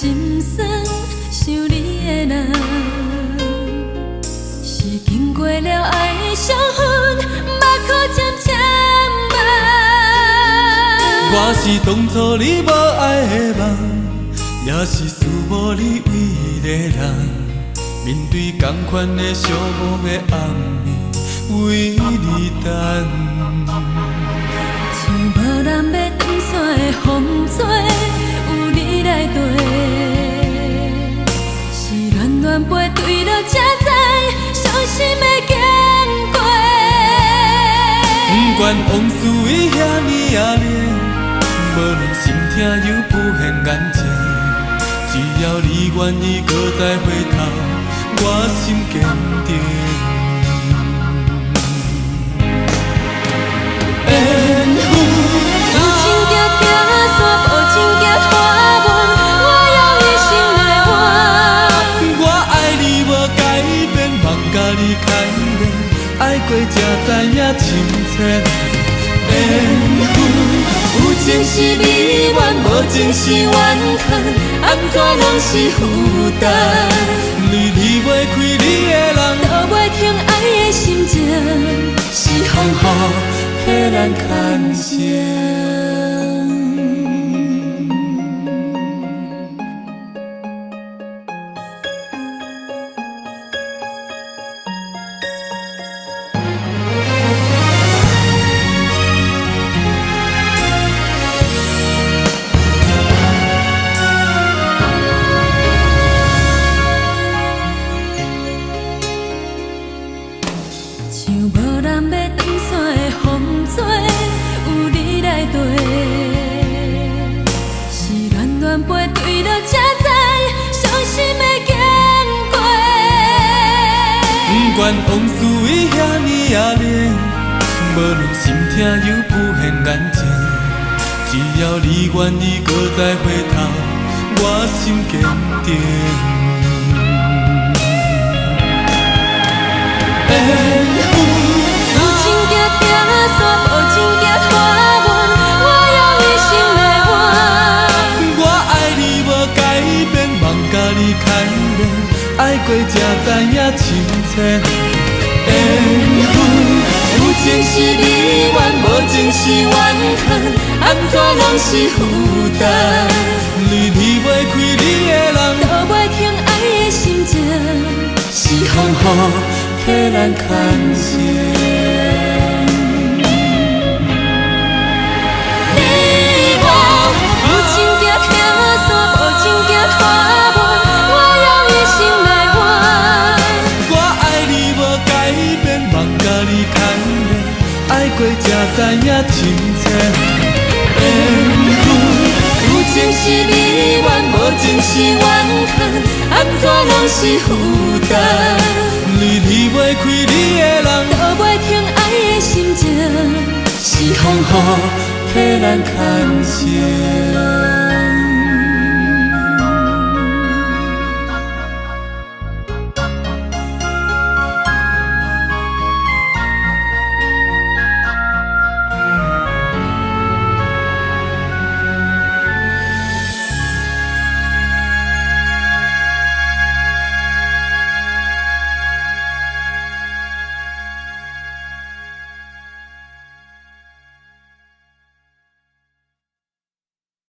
心酸想你的人，是经过了爱的伤痕，目眶渐渐红。我是当初你无爱的梦，也是思无你唯一的人。面对同款的寂寞的暗暝，为你等。像无人要断线的风吹，有你来陪。是恋恋背对了才知，伤心的经过。不管往事伊遐尼啊烈，无论心痛又浮现眼前，只要你愿意，搁再回头，我心坚定。缘分有情行行山，无情行花门，我用一生来换。我爱你无改变，梦甲你牵连，爱过才知影深浅。缘分有情是你愿，无情是缘分，安怎拢是负担。你离袂开你的人，都袂停爱的心情，是风雨替咱牵绳。像无人要断线的风吹，有你来陪。是恋恋背对了才知，伤心的经过。不管往事伊遐尼啊烈，无论心痛又浮现眼前，只要你愿意，搁再回头，我心坚定。有情行行山，无情行花门，我用一生来换。我爱你无改变，梦甲你牵连，爱过才知影深浅。缘分有情是你愿，无情是缘分，安怎拢是负担。你离袂开你的人，都袂停爱的心情，是风雨替咱牵绳。你我有情行行山，无情行花门，我用一生来换。我爱你无改变，梦甲你牵连，爱过才知影深浅。缘分有情是你愿，无情是缘分，安怎拢是负担。你离袂开你的人，都袂停爱的心情，是风雨替咱牵绳。